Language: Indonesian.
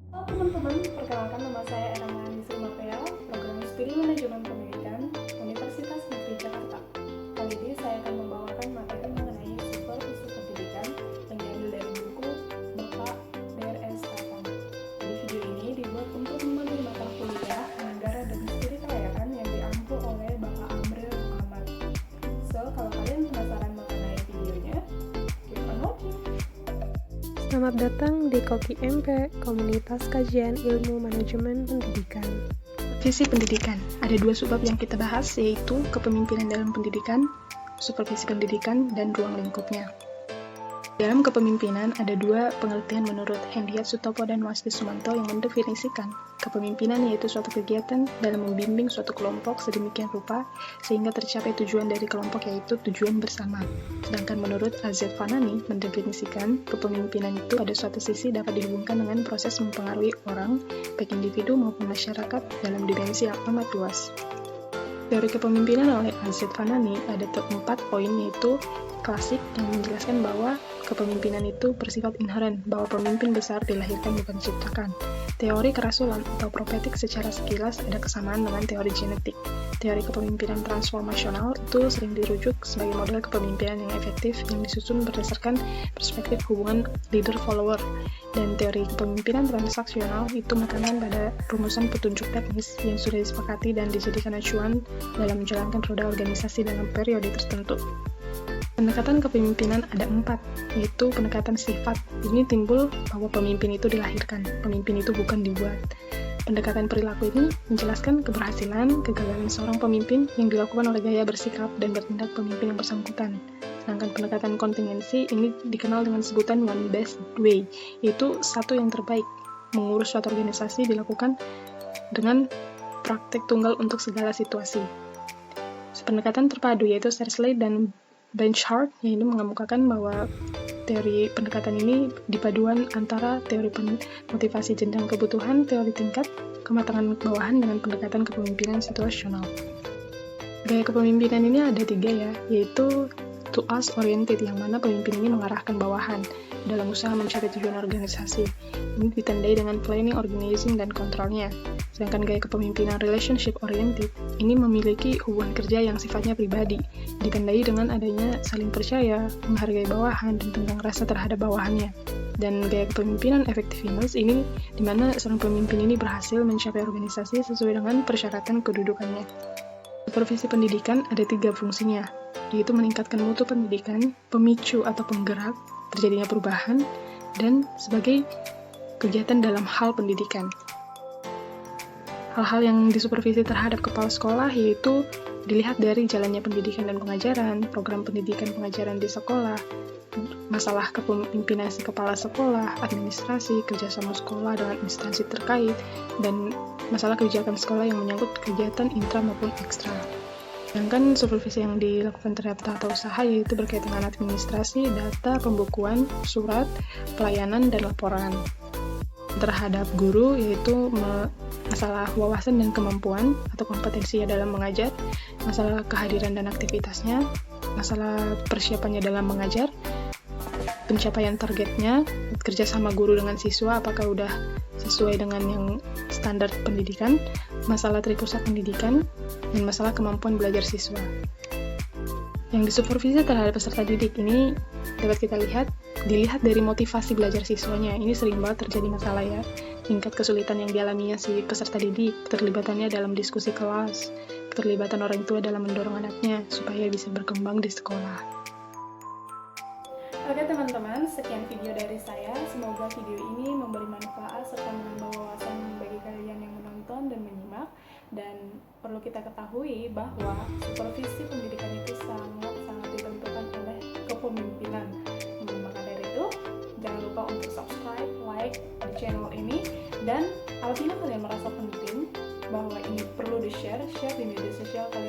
Halo teman-teman, perkenalkan nama saya Era Mahandisi Mapea, program studi manajemen pendidikan Universitas Negeri Jakarta. Kali ini saya akan membawakan materi mengenai supervisi pendidikan yang diambil dari buku Bapak DRS Tatang. Jadi video ini dibuat untuk memenuhi mata kuliah Negara dan Studi Kelayakan yang diampu oleh Bapak Amril Muhammad. So, kalau kalian penasaran mengenai videonya, keep on watching. Selamat datang di Koki MP, Komunitas Kajian Ilmu Manajemen Pendidikan. Visi pendidikan. Ada dua subbab yang kita bahas, yaitu kepemimpinan dalam pendidikan, supervisi pendidikan, dan ruang lingkupnya. Dalam kepemimpinan, ada dua pengertian menurut Hendiat Sutopo dan Wasti Sumanto yang mendefinisikan kepemimpinan yaitu suatu kegiatan dalam membimbing suatu kelompok sedemikian rupa sehingga tercapai tujuan dari kelompok yaitu tujuan bersama. Sedangkan menurut AZ Fanani mendefinisikan kepemimpinan itu pada suatu sisi dapat dihubungkan dengan proses mempengaruhi orang, baik individu maupun masyarakat dalam dimensi yang amat luas. Teori kepemimpinan oleh AZ Fanani ada 4 poin yaitu klasik yang menjelaskan bahwa kepemimpinan itu bersifat inheren, bahwa pemimpin besar dilahirkan bukan diciptakan. Teori kerasulan atau propetik secara sekilas ada kesamaan dengan teori genetik. Teori kepemimpinan transformasional itu sering dirujuk sebagai model kepemimpinan yang efektif yang disusun berdasarkan perspektif hubungan leader-follower. Dan teori kepemimpinan transaksional itu menekankan pada rumusan petunjuk teknis yang sudah disepakati dan dijadikan acuan dalam menjalankan roda organisasi dalam periode tertentu. Pendekatan kepemimpinan ada 4, yaitu pendekatan sifat. Ini timbul bahwa pemimpin itu dilahirkan, pemimpin itu bukan dibuat. Pendekatan perilaku ini menjelaskan keberhasilan, kegagalan seorang pemimpin yang dilakukan oleh gaya bersikap dan bertindak pemimpin yang bersangkutan. Sedangkan pendekatan kontingensi ini dikenal dengan sebutan one best way, yaitu satu yang terbaik. Mengurus suatu organisasi dilakukan dengan praktek tunggal untuk segala situasi. Pendekatan terpadu yaitu Searchlight dan Benchmark yang ini mengemukakan bahwa teori pendekatan ini dipaduan antara teori motivasi jenjang kebutuhan, teori tingkat kematangan bawahan dengan pendekatan kepemimpinan situasional. Gaya kepemimpinan ini ada 3 ya, yaitu to us oriented yang mana pemimpin ini mengarahkan bawahan dalam usaha mencapai tujuan organisasi. Ini ditandai dengan planning, organizing, dan kontrolnya. Sedangkan gaya kepemimpinan relationship oriented ini memiliki hubungan kerja yang sifatnya pribadi, ditandai dengan adanya saling percaya, menghargai bawahan, dan tentang rasa terhadap bawahannya. Dan gaya kepemimpinan effectiveness ini di mana seorang pemimpin ini berhasil mencapai organisasi sesuai dengan persyaratan kedudukannya. Supervisi pendidikan ada 3 fungsinya, yaitu meningkatkan mutu pendidikan, pemicu atau penggerak, terjadinya perubahan, dan sebagai kegiatan dalam hal pendidikan. Hal-hal yang disupervisi terhadap kepala sekolah yaitu dilihat dari jalannya pendidikan dan pengajaran, program pendidikan pengajaran di sekolah, masalah kepemimpinan si kepala sekolah, administrasi, kerjasama sekolah dengan instansi terkait, dan masalah kebijakan sekolah yang menyangkut kegiatan intra maupun ekstra. Sedangkan supervisi yang dilakukan terhadap tata usaha yaitu berkaitan dengan administrasi, data, pembukuan, surat, pelayanan, dan laporan. Terhadap guru yaitu masalah wawasan dan kemampuan atau kompetensinya dalam mengajar, masalah kehadiran dan aktivitasnya, masalah persiapannya dalam mengajar, pencapaian targetnya, kerjasama guru dengan siswa apakah udah sesuai dengan yang standar pendidikan, masalah tripusat pendidikan, dan masalah kemampuan belajar siswa. Yang disupervisi terhadap peserta didik ini dapat kita dilihat dari motivasi belajar siswanya. Ini sering banget terjadi masalah ya, tingkat kesulitan yang dialaminya si peserta didik, keterlibatannya dalam diskusi kelas, keterlibatan orang tua dalam mendorong anaknya supaya bisa berkembang di sekolah. Oke teman-teman, sekian video dari saya. Semoga video ini memberi manfaat serta menambah wawasan bagi kalian yang menonton dan menyimak. Dan perlu kita ketahui bahwa supervisi pendidikan itu sangat ditentukan oleh kepemimpinan. Maka dari itu, jangan lupa untuk subscribe, like di channel ini. Dan apabila kalian merasa penting bahwa ini perlu di-share di media sosial kalian